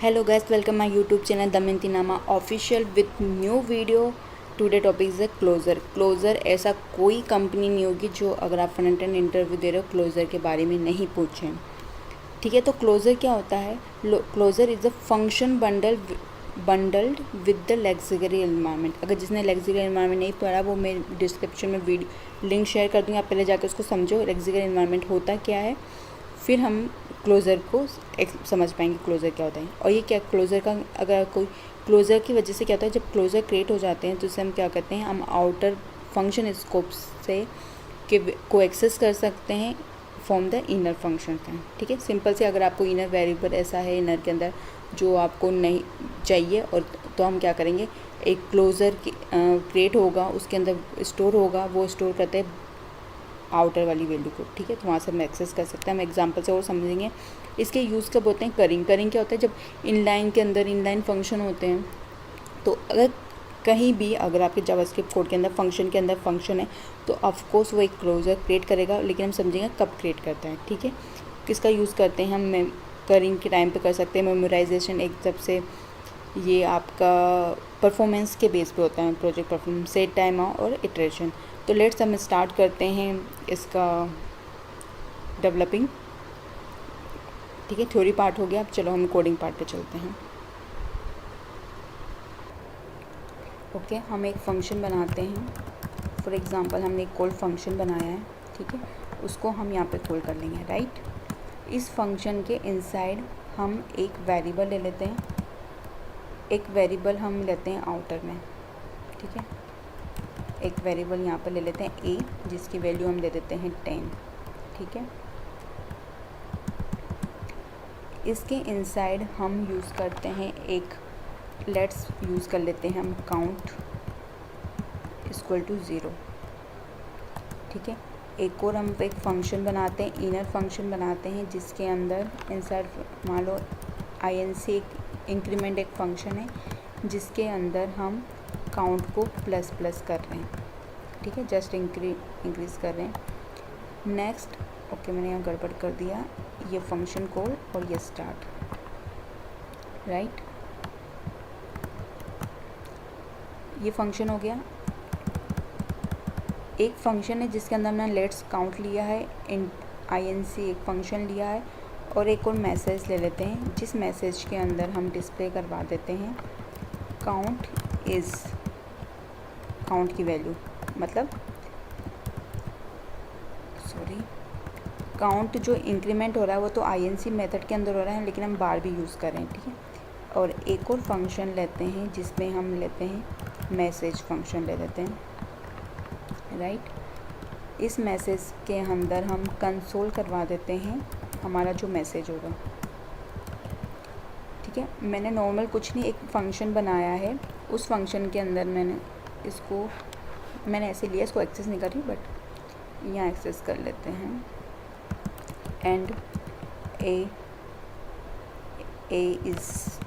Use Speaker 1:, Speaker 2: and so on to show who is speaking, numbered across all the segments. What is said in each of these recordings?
Speaker 1: Hello guys, welcome my YouTube channel Damayanti Nama official with new video. Today topic is closure ऐसा कोई company नहीं होगी जो अगर आप फ्रंट एंड इंटरव्यू दे रहे हो क्लोज़र के बारे में नहीं पूछें। ठीक है, तो क्लोज़र क्या होता है? Closure is a function bundled with the lexical environment. अगर जिसने लेक्सिकरी एनवायरनमेंट नहीं पढ़ा वो मैं डिस्क्रिप्शन में वीडियो लिंक शेयर कर दूँगी, आप पहले जाकर उसको समझो लेक्सिकरी एनवायरनमेंट होता क्या है, फिर हम क्लोज़र को समझ पाएंगे क्लोज़र क्या होता है। और ये क्या क्लोज़र का अगर कोई क्लोज़र की वजह से क्या होता है, जब क्लोज़र क्रिएट हो जाते हैं तो इसे हम क्या करते हैं, हम आउटर फंक्शन स्कोप से को एक्सेस कर सकते हैं फ्रॉम द इनर फंक्शन हैं। ठीक है, सिंपल से अगर आपको इनर वेरिएबल ऐसा है इनर के अंदर जो आपको नहीं चाहिए, और तो हम क्या करेंगे, एक क्लोज़र क्रिएट होगा, उसके अंदर स्टोर होगा, वो स्टोर करते हैं आउटर वाली वैल्यू को। ठीक है, तो वहाँ से हम एक्सेस कर सकते हैं। हम एग्जांपल से और समझेंगे। इसके यूज़ कब होते हैं? करिंग क्या होता है, जब इनलाइन के अंदर इनलाइन फंक्शन होते हैं, तो अगर कहीं भी अगर आपके जावास्क्रिप्ट कोड के अंदर फंक्शन है तो ऑफकोर्स वो एक क्लोजर क्रिएट करेगा, लेकिन हम समझेंगे कब क्रिएट करता है। ठीक है, किसका यूज़ करते हैं हम? करिंग के टाइम पे कर सकते हैं। मेमोराइजेशन एक जब से ये आपका परफॉर्मेंस के बेस पे होता है, प्रोजेक्ट परफॉर्मेंस, सेट टाइम और इटरेशन। तो लेट्स हम स्टार्ट करते हैं इसका डेवलपिंग। ठीक है, थ्योरी पार्ट हो गया, अब चलो हम कोडिंग पार्ट पे चलते हैं। ओके, हम एक फंक्शन बनाते हैं। फॉर एग्जांपल हमने एक कॉल फंक्शन बनाया है। ठीक है, उसको हम यहाँ पे कॉल कर लेंगे। राइट, इस फंक्शन के इनसाइड हम एक वेरिएबल ले लेते हैं। एक वेरिएबल हम लेते हैं आउटर में। ठीक है, एक वेरिएबल यहाँ पर ले लेते हैं a, जिसकी वैल्यू हम दे देते हैं 10। ठीक है, इसके इनसाइड हम यूज़ करते हैं एक लेट्स यूज़ कर लेते हैं हम काउंट इक्वल टू 0। ठीक है, एक और हम एक फंक्शन बनाते हैं, इनर फंक्शन बनाते हैं, जिसके अंदर इनसाइड मान लो inc एक इंक्रीमेंट एक फंक्शन है जिसके अंदर हम काउंट को प्लस कर रहे हैं। ठीक है, जस्ट इंक्रीज़ कर रहे हैं। नेक्स्ट, ओके मैंने यहाँ गड़बड़ कर दिया, ये फंक्शन कॉल और ये स्टार्ट। राइट, ये फंक्शन हो गया। एक फंक्शन है जिसके अंदर हमने लेट्स काउंट लिया है, inc एक फंक्शन लिया है, और एक और मैसेज ले लेते हैं, जिस मैसेज के अंदर हम डिस्प्ले करवा देते हैं काउंट इज़, काउंट की वैल्यू मतलब काउंट जो इंक्रीमेंट हो रहा है वो तो inc मेथड के अंदर हो रहा है, लेकिन हम बार भी यूज़ कर रहे हैं। ठीक है, और एक और फंक्शन लेते हैं जिसमें हम लेते हैं मैसेज फंक्शन ले लेते हैं। राइट, इस मैसेज के अंदर हम कंसोल करवा देते हैं हमारा जो मैसेज होगा। ठीक है, मैंने नॉर्मल कुछ नहीं, एक फ़ंक्शन बनाया है, उस फंक्शन के अंदर मैंने ऐसे लिया, इसको एक्सेस नहीं कर रही बट यहाँ एक्सेस कर लेते हैं। एंड ए इज़,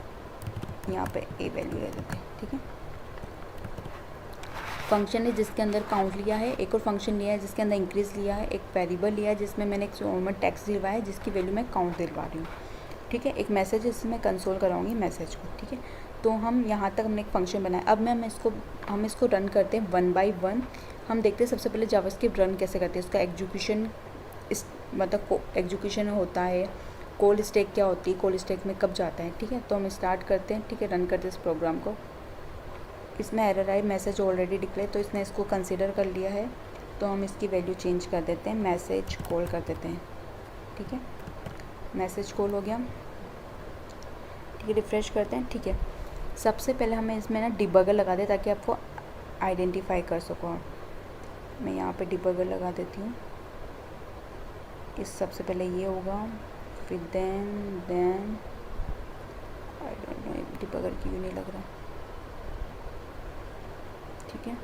Speaker 1: यहाँ पे ए वैल्यू ले लेते हैं। ठीक है, फंक्शन है जिसके अंदर काउंट लिया है, एक और फंक्शन लिया है जिसके अंदर इंक्रीज़ लिया है, एक वेरिएबल लिया है जिसमें मैंने एक नॉर्मल टेक्स्ट दिलवाया है जिसकी वैल्यू मैं काउंट दिलवा रही हूँ। ठीक है, एक मैसेज इसमें कंसोल कराऊंगी मैसेज को। ठीक है, तो हम यहाँ तक हमने एक फंक्शन बनाया। अब हम इसको रन करते हैं 1 बाय 1। हम देखते हैं सबसे पहले जावास्क्रिप्ट रन कैसे करते हैं, उसका एग्जीक्यूशन मतलब एग्जीक्यूशन होता है, कॉल स्टैक क्या होती है, कॉल स्टैक में कब जाता है। ठीक है, तो हम स्टार्ट करते हैं। ठीक है, रन करते हैं इस प्रोग्राम को। इसमें एरर आई, मैसेज ऑलरेडी डिक्लेयर, तो इसने इसको कंसिडर कर लिया है, तो हम इसकी वैल्यू चेंज कर देते हैं, मैसेज कॉल कर देते हैं। ठीक है, मैसेज कॉल हो गया। ठीक है, रिफ़्रेश करते हैं। ठीक है, सबसे पहले हमें इसमें ना डिबगर लगा दें ताकि आपको आइडेंटिफाई कर सको। मैं यहाँ पे डिबगर लगा देती हूँ। इस सबसे पहले ये होगा, फिर then I don't know debugger क्यों नहीं लग रहा। ठीक है,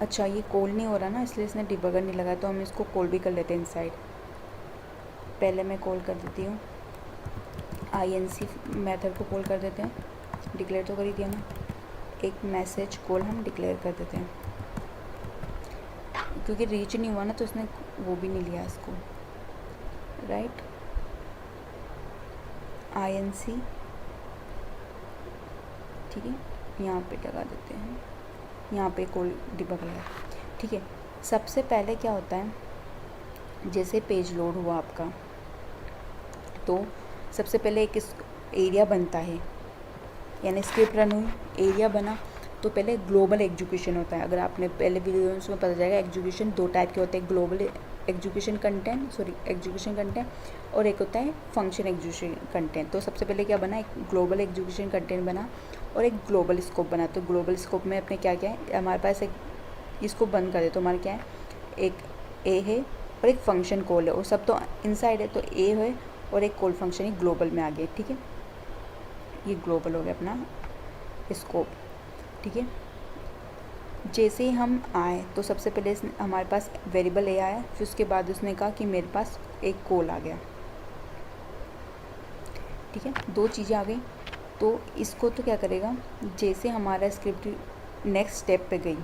Speaker 1: अच्छा ये कॉल नहीं हो रहा ना, इसलिए इसने डिबगर नहीं लगा, तो हम इसको कॉल भी कर लेते हैं इनसाइड। पहले मैं कॉल कर देती हूँ, inc मेथड को कॉल कर देते हैं, डिक्लेयर तो कर ही दिया ना। एक मैसेज कॉल हम डिक्लेयर कर देते हैं, क्योंकि रीच नहीं हुआ ना तो उसने वो भी नहीं लिया इसको, राइट। INC, ठीक है, यहाँ पे लगा देते हैं, यहाँ पे कोल डिबग है, ठीक है। सबसे पहले क्या होता है, जैसे पेज लोड हुआ आपका तो सबसे पहले एक एरिया बनता है, यानी स्क्रिप्ट रन हुई, एरिया बना, तो पहले ग्लोबल एग्जीक्यूशन होता है। अगर आपने पहले वीडियोस में पता जाएगा, एग्जीक्यूशन 2 टाइप के होते हैं, ग्लोबल एग्जीक्यूशन कंटेंट और एक होता है फंक्शन एग्जीक्यूशन कंटेंट। तो सबसे पहले क्या बना, एक ग्लोबल एग्जीक्यूशन कंटेंट बना और एक ग्लोबल स्कोप बना। तो ग्लोबल स्कोप में अपने क्या क्या है, हमारे पास एक, इसको बंद कर दे तो हमारा क्या है, एक ए है और एक फंक्शन कॉल है, और सब तो इनसाइड है, तो ए है और एक कॉल फंक्शन ही ग्लोबल में आ गए, ठीक है। ये ग्लोबल हो गया अपना स्कोप, ठीक है। जैसे ही हम आए तो सबसे पहले हमारे पास वेरिएबल ए आया, फिर उसके बाद उसने कहा कि मेरे पास एक कॉल आ गया, ठीक है, 2 चीज़ें आ गई। तो इसको तो क्या करेगा, जैसे हमारा स्क्रिप्ट नेक्स्ट स्टेप पे गई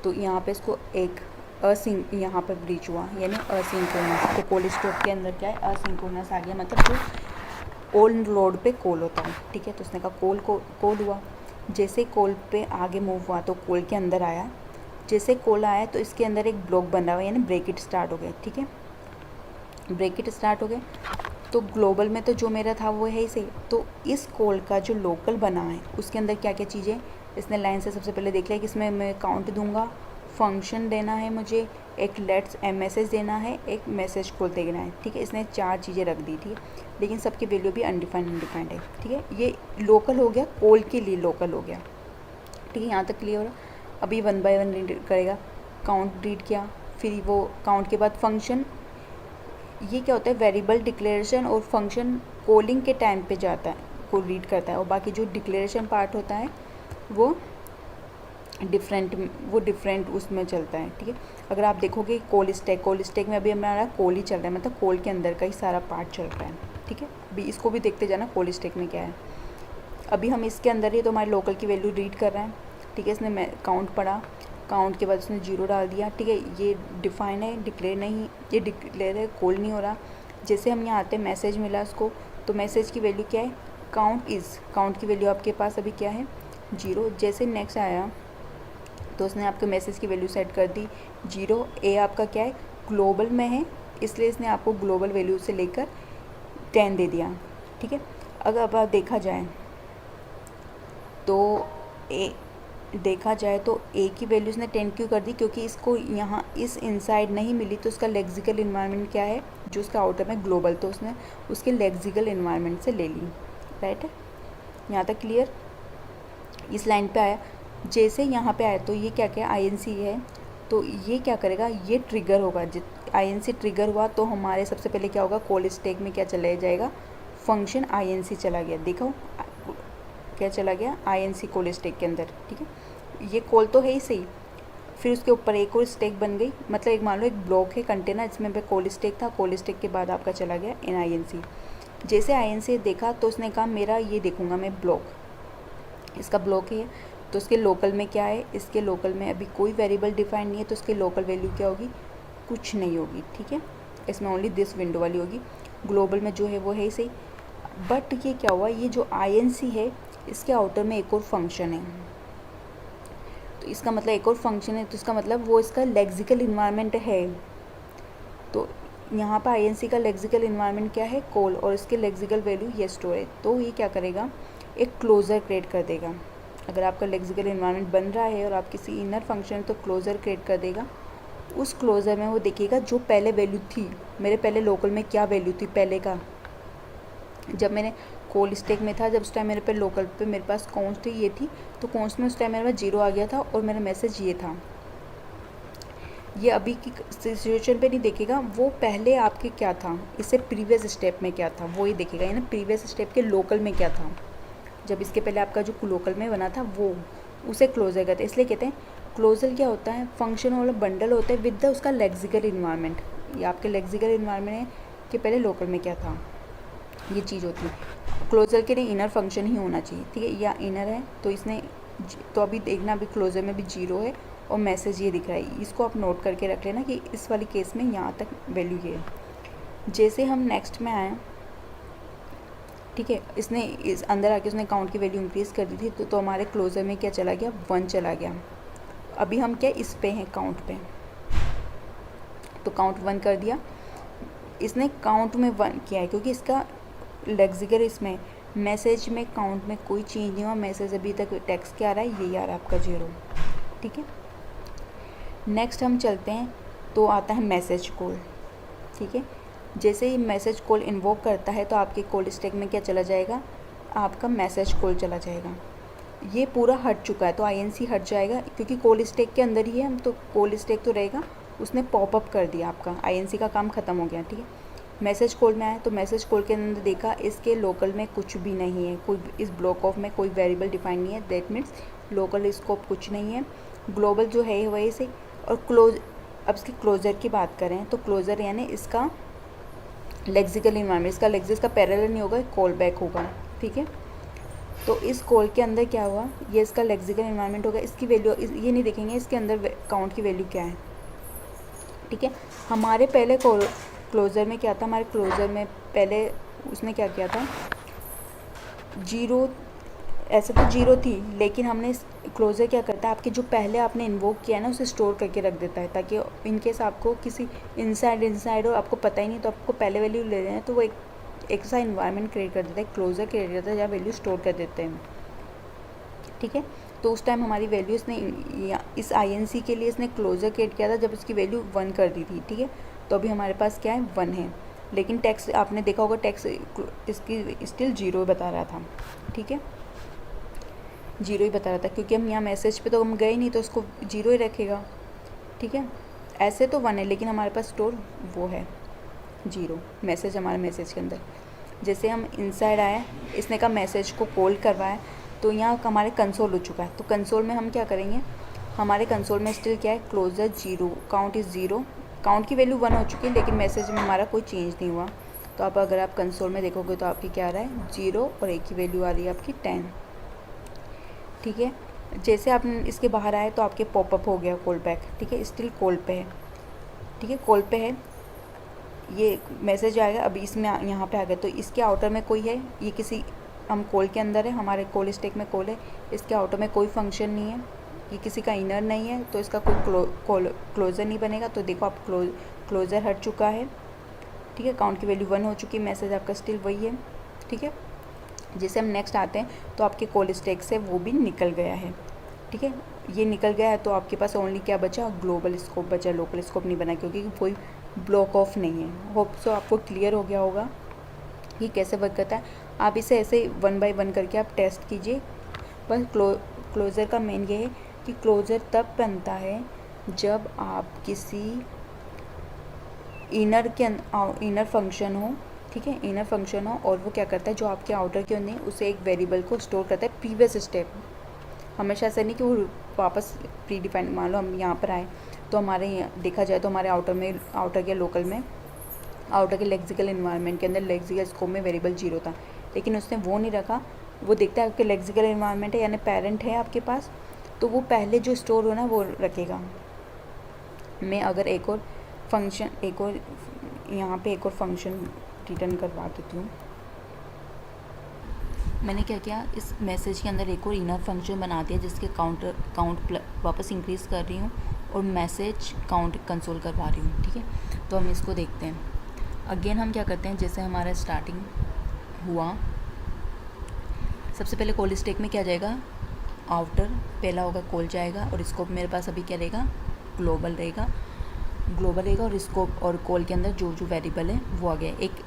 Speaker 1: तो यहाँ पे इसको एक यहाँ पर ब्रीच हुआ, यानी असिंक्रोनस। तो कॉल स्टॉप के अंदर क्या है, असिंक्रोनस आ गया, मतलब जो ऑन लोड पे कॉल होता है, ठीक है। तो उसने कहा कॉल हुआ, जैसे कॉल पे आगे मूव हुआ तो कॉल के अंदर आया, जैसे कॉल आया तो इसके अंदर एक ब्लॉक बन रहा हुआ, यानी ब्रैकेट स्टार्ट हो गए, ठीक है, ब्रैकेट स्टार्ट हो गए। तो ग्लोबल में तो जो मेरा था वो है ही सही। तो इस कॉल का जो लोकल बना है उसके अंदर क्या क्या चीज़ें, इसने लाइन से सबसे पहले देख लिया कि इसमें मैं काउंट दूंगा, फंक्शन देना है मुझे, एक लेट्स मैसेज देना है, एक मैसेज कॉल देना है, ठीक है। इसने 4 चीज़ें रख दी थी, लेकिन सबकी वैल्यू भी अनडिफाइंड है, ठीक है। ये लोकल हो गया, कॉल के लिए लोकल हो गया, ठीक है। यहाँ तक क्लियर हो रहा। अभी 1 बाय 1 रीड करेगा, काउंट रीड किया, फिर वो काउंट के बाद फंक्शन, ये क्या होता है, वेरिएबल डिक्लेरेशन और फंक्शन कॉलिंग के टाइम पे जाता है, को रीड करता है, और बाकी जो डिक्लेरेशन पार्ट होता है वो डिफरेंट उसमें चलता है, ठीक है। अगर आप देखोगे कॉल स्टैक में अभी हमारा कॉल ही चल रहा है, मतलब कॉल के अंदर का ही सारा पार्ट चल रहा है, ठीक है। अभी इसको भी देखते जाना कॉल स्टैक में क्या है। अभी हम इसके अंदर ही तो हमारे लोकल की वैल्यू रीड कर रहे हैं, ठीक है। इसने काउंट पढ़ा, काउंट के बाद उसने 0 डाल दिया, ठीक है। ये डिफाइन है, डिक्लेयर नहीं, ये डिक्लेयर है, कॉल नहीं हो रहा। जैसे हम यहाँ आते हैं, मैसेज मिला उसको, तो मैसेज की वैल्यू क्या है, काउंट की वैल्यू आपके पास अभी क्या है, 0। जैसे नेक्स्ट आया तो उसने आपके मैसेज की वैल्यू सेट कर दी 0। ए आपका क्या है, ग्लोबल में है, इसलिए इसने आपको ग्लोबल वैल्यू से लेकर 10 दे दिया, ठीक है। अगर अब देखा जाए तो ए की वैल्यू इसने 10 क्यों कर दी, क्योंकि इसको यहाँ इस इनसाइड नहीं मिली, तो उसका लेक्सिकल इन्वायरमेंट क्या है, जो उसका आउटर में ग्लोबल, तो उसने उसके लेक्सिकल इन्वायरमेंट से ले ली, राइट है। यहाँ तक क्लियर। इस लाइन पे आया, जैसे यहाँ पे आया तो ये क्या क्या INC है, तो ये क्या करेगा, ये ट्रिगर होगा। INC ट्रिगर हुआ तो हमारे सबसे पहले क्या होगा, कॉल स्टैक में क्या चला जाएगा, फंक्शन INC चला गया, देखो क्या चला गया, INC कॉल स्टैक के अंदर, ठीक है। ये कॉल तो है ही सही, फिर उसके ऊपर एक और स्टैक बन गई, मतलब एक मान लो एक ब्लॉक है कंटेनर, इसमें पे कॉल स्टैक था, कॉल स्टैक के बाद आपका चला गया INC। जैसे INC देखा तो उसने कहा मेरा ये देखूंगा मैं ब्लॉक, इसका ब्लॉक है, तो उसके लोकल में क्या है, इसके लोकल में अभी कोई वेरिएबल डिफाइन नहीं है, तो उसके लोकल वैल्यू क्या होगी, कुछ नहीं होगी, ठीक है। इसमें ओनली दिस विंडो वाली होगी, ग्लोबल में जो है वो है ही सही। बट ये क्या हुआ, ये जो INC है इसके आउटर में एक और फंक्शन है, तो इसका मतलब एक और फंक्शन है, तो इसका मतलब वो इसका लेक्सिकल इन्वायरमेंट है। तो यहाँ पर INC का लेक्सिकल इन्वायरमेंट क्या है, कॉल, और इसके लेक्सिकल वैल्यू ये स्टोरेज। तो ये क्या करेगा, एक क्लोजर क्रिएट कर देगा। अगर आपका लेक्सिकल इन्वायरमेंट बन रहा है और आप किसी इनर फंक्शन तो क्लोजर क्रिएट कर देगा। उस क्लोजर में वो देखिएगा जो पहले वैल्यू थी, मेरे पहले लोकल में क्या वैल्यू थी पहले का, जब मैंने कॉल स्टैक में था, जब उस टाइम मेरे पे लोकल पे मेरे पास कॉन्स्ट ये थी, तो कॉन्स्ट में उस टाइम मेरे पास 0 आ गया था और मेरा मैसेज ये था। ये अभी की सिचुएशन पे नहीं देखेगा, वो पहले आपके क्या था, इससे प्रीवियस स्टेप में क्या था वो ही देखेगा, यानी प्रीवियस स्टेप के लोकल में क्या था, जब इसके पहले आपका जो लोकल में बना था वो, उसे क्लोजर कहते हैं। इसलिए कहते हैं क्लोजर क्या होता है, फंक्शन वाला बंडल होता है विद द उसका लेक्सिकल इन्वायरमेंट। ये आपके लेक्सिकल इन्वायरमेंट है कि पहले लोकल में क्या था, ये चीज़ होती है। क्लोजर के लिए इनर फंक्शन ही होना चाहिए, ठीक है, या इनर है तो इसने, तो अभी देखना अभी क्लोजर में भी 0 है और मैसेज ये दिख रहा है। इसको आप नोट करके रख लेना कि इस वाली केस में यहाँ तक वैल्यू ये है। जैसे हम नेक्स्ट में आए, ठीक है, इसने इस अंदर आके उसने काउंट की वैल्यू इंक्रीज़ कर दी थी, तो हमारे क्लोज़र में क्या चला गया, 1 चला गया। अभी हम क्या इस पे हैं, काउंट पे, तो काउंट 1 कर दिया। इसने काउंट में 1 किया है क्योंकि इसका लेक्सिकल इसमें मैसेज में काउंट में कोई चेंज नहीं हुआ। मैसेज अभी तक टेक्स्ट क्या आ रहा है, यही आ रहा है आपका 0, ठीक है। नेक्स्ट हम चलते हैं तो आता है मैसेज कॉल, ठीक है। जैसे ही मैसेज कॉल इन्वोक करता है तो आपके कॉल स्टैक में क्या चला जाएगा, आपका मैसेज कॉल चला जाएगा। ये पूरा हट चुका है तो INC हट जाएगा क्योंकि कॉल स्टैक के अंदर ही है हम, तो कॉल स्टैक तो रहेगा। उसने पॉपअप कर दिया, आपका INC का काम ख़त्म हो गया, ठीक है। मैसेज कॉल में आया तो मैसेज कॉल के अंदर देखा इसके लोकल में कुछ भी नहीं है, कोई इस ब्लॉक ऑफ में कोई वेरिएबल डिफाइन नहीं है, दैट मीन्स लोकल स्कोप कुछ नहीं है। ग्लोबल जो है वही से, और क्लोज, अब इसकी क्लोज़र की बात करें तो क्लोज़र यानी इसका लेक्सिकल इन्वायरमेंट, इसका लेक्सिस का पैरेलल नहीं होगा, कॉल बैक होगा, ठीक है। तो इस कॉल के अंदर क्या हुआ, ये इसका लेक्सिकल इन्वायरमेंट होगा। इसकी वैल्यू ये नहीं देखेंगे इसके अंदर काउंट की वैल्यू क्या है, ठीक है। हमारे पहले क्लोज़र में क्या था, हमारे क्लोज़र में पहले उसने क्या किया था, 0, ऐसे तो 0 थी, लेकिन हमने क्लोज़र क्या करता है, आपके जो पहले आपने इन्वोक किया है ना उसे स्टोर करके रख देता है, ताकि इनकेस आपको किसी इनसाइड और आपको पता ही नहीं तो आपको पहले वैल्यू ले लेना है, तो वो एक सा इन्वायरमेंट क्रिएट कर देता है, क्लोज़र क्रिएट करता है जहाँ वैल्यू स्टोर कर देते हैं, ठीक है। तो उस टाइम हमारी वैल्यू इसने इस INC के लिए इसने क्लोज़र क्रिएट किया था जब इसकी वैल्यू 1 कर दी थी, ठीक है। तो अभी हमारे पास क्या है, 1 है, लेकिन टैक्स आपने देखा होगा टैक्स इसकी स्टिल 0 बता रहा था, ठीक है, 0 ही बता रहा था क्योंकि हम यहाँ मैसेज पे तो हम गए नहीं तो उसको 0 ही रखेगा, ठीक है। ऐसे तो 1 है लेकिन हमारे पास स्टोर वो है 0, मैसेज हमारे मैसेज के अंदर। जैसे हम इनसाइड आए, इसने का मैसेज को कॉल करवाया तो यहाँ हमारे कंसोल हो चुका है, तो कंसोल में हम क्या करेंगे, हमारे कंसोल में स्टिल क्या है, क्लोज़र 0, काउंट इज़ 0, काउंट की वैल्यू 1 हो चुकी है लेकिन मैसेज में हमारा कोई चेंज नहीं हुआ। तो आप अगर आप कंसोल में देखोगे तो आपकी क्या आ रहा है, 0 और एक की वैल्यू आ रही है आपकी 10, ठीक है। जैसे आप इसके बाहर आए तो आपके पॉपअप हो गया कॉल बैक, ठीक है, स्टिल कॉल पे है, ठीक है, कॉल पे है, ये मैसेज आएगा। अभी इसमें यहाँ पे आ गया तो इसके आउटर में कोई है, ये किसी हम कॉल के अंदर है, हमारे कॉल स्टैक में कॉल है, इसके आउटर में कोई फंक्शन नहीं है, ये किसी का इनर नहीं है, तो इसका कोई क्लोज़र नहीं बनेगा। तो देखो आप क्लोज़र हट चुका है, ठीक है, काउंट की वैल्यू 1 हो चुकी है, मैसेज आपका स्टिल वही है, ठीक है। जैसे हम नेक्स्ट आते हैं तो आपके कॉल स्टैक से वो भी निकल गया है, ठीक है, ये निकल गया है। तो आपके पास ओनली क्या बचा, ग्लोबल स्कोप बचा, लोकल स्कोप नहीं बना क्योंकि कोई ब्लॉक ऑफ नहीं है। होप सो आपको क्लियर हो गया होगा कि कैसे वर्क करता है। आप इसे ऐसे 1 बाय 1 करके आप टेस्ट कीजिए। बस क्लोज़र का मेन ये है कि क्लोज़र तब बनता है जब आप किसी इनर फंक्शन हो, ठीक है, इनर फंक्शन हो और वो क्या करता है, जो आपके आउटर के अंदर उसे एक वेरिएबल को स्टोर करता है प्रीवियस स्टेप। हमेशा ऐसा नहीं कि वो वापस प्री डिफाइंड, मान लो हम यहाँ पर आए तो हमारे देखा जाए तो हमारे आउटर के लोकल में, आउटर के लेक्सिकल इन्वायरमेंट के अंदर लेक्सिकल स्कोप में वेरिएबल 0 था, लेकिन उसने वो नहीं रखा। वो देखता है आपके लेक्सिकल इन्वायरमेंट है यानी पेरेंट है आपके पास, तो वो पहले जो स्टोर हो ना वो रखेगा। मैं अगर एक और यहाँ पे एक और फंक्शन रिटर्न करवा देती हूँ। मैंने क्या किया, इस मैसेज के अंदर एक और इनर फंक्शन बना दिया जिसके काउंट वापस इंक्रीज़ कर रही हूँ और मैसेज काउंट कंसोल करवा रही हूँ, ठीक है। तो हम इसको देखते हैं। अगेन हम क्या करते हैं, जैसे हमारा स्टार्टिंग हुआ, सबसे पहले कॉल स्टैक में क्या जाएगा, आउटर पहला होगा, कॉल जाएगा और स्कोप मेरे पास अभी क्या रहेगा, ग्लोबल रहेगा और स्कोप और कॉल के अंदर जो जो वेरिएबल है वो आ गया। एक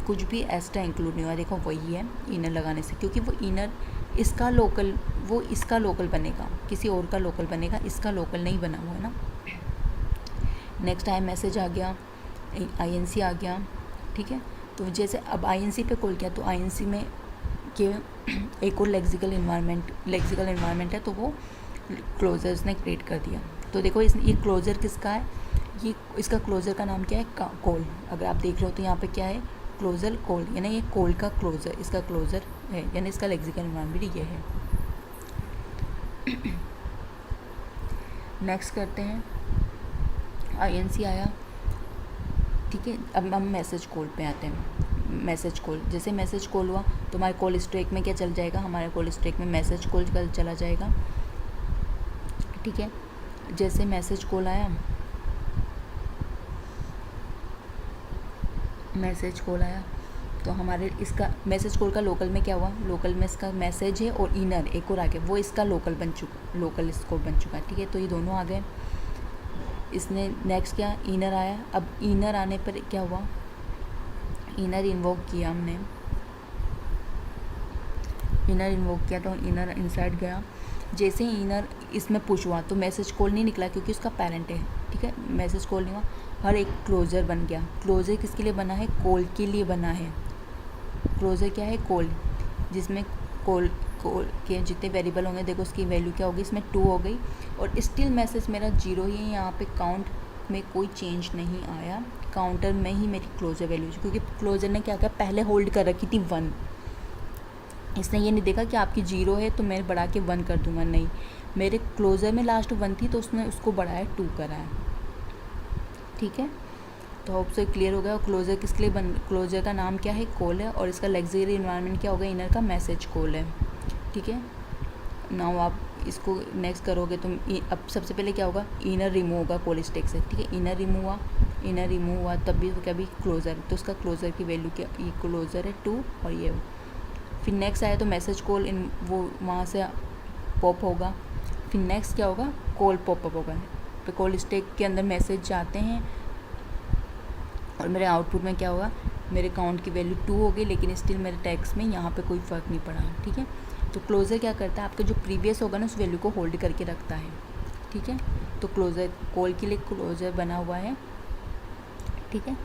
Speaker 1: कुछ भी एक्स्ट्रा इंक्लूड नहीं हुआ, देखो वही है इनर लगाने से, क्योंकि वो इनर इसका लोकल बनेगा, किसी और का लोकल बनेगा, इसका लोकल नहीं बना हुआ है ना। नेक्स्ट टाइम मैसेज आ गया, INC आ गया, ठीक है। तो जैसे अब INC पे कॉल किया तो INC में के एक और लेक्सिकल इन्वायरमेंट है तो वो क्लोजर्स ने क्रिएट कर दिया। तो देखो ये क्लोज़र किसका है, ये इसका क्लोज़र का नाम क्या है, कॉल। अगर आप देख रहे हो तो यहाँ पे क्या है, क्लोज़र कॉल, यानी ये कॉल का क्लोज़र, इसका क्लोज़र है, यानी इसका लेक्सिकल इन्वायरमेंट ये है। नेक्स्ट करते हैं, INC आया, ठीक है। अब हम मैसेज कॉल पे आते हैं। मैसेज कॉल, जैसे मैसेज कॉल हुआ तो हमारे कॉल स्ट्रैक में क्या चल जाएगा, हमारे कॉल स्ट्रैक में मैसेज कॉल चला जाएगा, ठीक है। जैसे मैसेज कॉल आया, मैसेज कॉल आया तो हमारे इसका मैसेज कॉल का लोकल में क्या हुआ, लोकल में इसका मैसेज है और इनर एक और आ गया, वो इसका लोकल बन चुका, लोकल स्कोप बन चुका है, ठीक है। तो ये दोनों आ गए। इसने नेक्स्ट क्या, इनर आया। अब इनर आने पर क्या हुआ, इनर इन्वोक किया हमने, इनर इन्वोक किया तो इनर इनसाइड गया। जैसे ही इनर इसमें पुश हुआ तो मैसेज कॉल नहीं निकला क्योंकि उसका पेरेंट है, ठीक है। मैसेज कॉल नहीं हुआ, हर एक क्लोज़र बन गया। क्लोज़र किसके लिए बना है, कॉल के लिए बना है। क्लोज़र क्या है, कॉल, जिसमें कॉल के जितने वेरिएबल होंगे, देखो उसकी वैल्यू क्या होगी, इसमें 2 हो गई और स्टिल मैसेज मेरा 0 ही है। यहाँ पे काउंट में कोई चेंज नहीं आया, काउंटर में ही मेरी क्लोज़र वैल्यू, क्योंकि क्लोज़र ने क्या किया, पहले होल्ड कर रखी थी 1। इसने ये नहीं देखा कि आपकी 0 है तो मैं बढ़ा के 1 कर दूँगा, नहीं, मेरे क्लोज़र में लास्ट 1 थी तो उसने उसको बढ़ाया 2 करा है, ठीक है। तो होप से क्लियर हो गया। और क्लोज़र किसके लिए क्लोज़र का नाम क्या है, कॉल है, और इसका लग्जरी इन्वायरमेंट क्या होगा, इनर का मैसेज कॉल है, ठीक है। नाउ आप इसको नेक्स्ट करोगे तो अब सबसे पहले क्या होगा, इनर रिमूव होगा कॉल स्टैक से, ठीक है। इनर रिमूव हुआ तब भी कभी क्लोज़र, तो उसका क्लोज़र की वैल्यू क्या, ये क्लोज़र है 2 और ये। फिर नेक्स्ट आया तो मैसेज कॉल इन वो वहाँ से पॉप होगा। फिर नेक्स्ट क्या होगा, कॉल पॉपअप होगा। तो कॉल स्टैक के अंदर मैसेज जाते हैं और मेरे आउटपुट में क्या होगा, मेरे काउंट की वैल्यू 2 हो गई, लेकिन स्टिल मेरे टैक्स में यहाँ पे कोई फ़र्क नहीं पड़ा, ठीक है। तो क्लोज़र क्या करता है, आपका जो प्रीवियस होगा ना उस वैल्यू को होल्ड करके रखता है, ठीक है। तो क्लोज़र कॉल के लिए क्लोज़र बना हुआ है, ठीक है।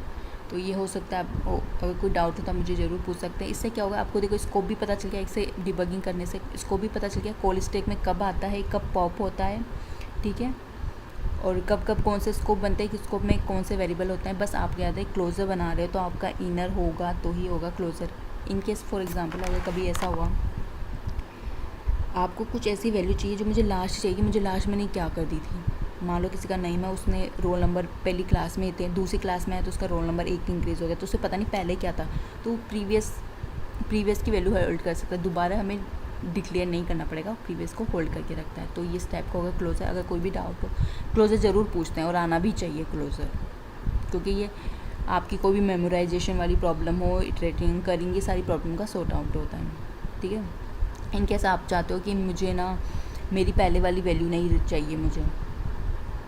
Speaker 1: तो ये हो सकता है आपको, अगर कोई डाउट हो तो मुझे ज़रूर पूछ सकते हैं। इससे क्या होगा, आपको देखो स्कोप भी पता चल गया, इससे डिबगिंग करने से स्कोप भी पता चल गया, कॉल स्टैक में कब आता है, कब पॉप होता है, ठीक है, और कब कब कौन से स्कोप बनते हैं, कि स्कोप में कौन से वेरिएबल होते हैं। बस आप याद है क्लोज़र बना रहे हो तो आपका इनर होगा तो ही होगा closure. In case for example अगर कभी ऐसा हुआ, आपको कुछ ऐसी वैल्यू चाहिए जो मुझे लास्ट चाहिए, मुझे लास्ट मैंने क्या कर दी थी, मान लो किसी का नहीं है, उसने रोल नंबर पहली क्लास में थे, दूसरी क्लास में आया तो उसका रोल नंबर 1 इंक्रीज़ हो गया, तो उसे पता नहीं पहले क्या था, तो प्रीवियस की वैल्यू होल्ड कर सकता है, दोबारा हमें डिक्लेयर नहीं करना पड़ेगा, प्रीवियस को होल्ड करके रखता है। तो ये स्टेप का होगा क्लोज़र। अगर कोई भी डाउट हो क्लोज़र ज़रूर पूछते हैं और आना भी चाहिए क्लोज़र, क्योंकि ये आपकी कोई भी मेमोराइजेशन वाली प्रॉब्लम हो, इटरेटिंग करेंगे, सारी प्रॉब्लम का सॉर्ट आउट होता है, ठीक है। इन केस आप चाहते हो कि मुझे ना मेरी पहले वाली वैल्यू नहीं चाहिए,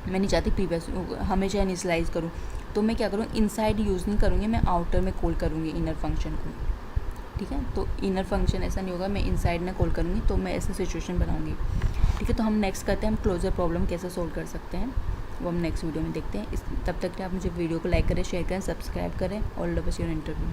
Speaker 1: मैं नहीं चाहती प्रीवियस हमेशा इनिशियलाइज़ करूँ, तो मैं क्या करूँ, इनसाइड यूज़ नहीं करूँगी, मैं आउटर में कॉल करूँगी इनर फंक्शन को, ठीक है। तो इनर फंक्शन ऐसा नहीं होगा, मैं इनसाइड में कॉल करूँगी, तो मैं ऐसे सिचुएशन बनाऊँगी, ठीक है। तो हम नेक्स्ट करते हैं, हम क्लोज़र प्रॉब्लम कैसे सोल्व कर सकते हैं वो हम नेक्स्ट वीडियो में देखते हैं। तब तक के आप मुझे वीडियो को लाइक करें, शेयर करें, सब्सक्राइब करें। All the best your interview.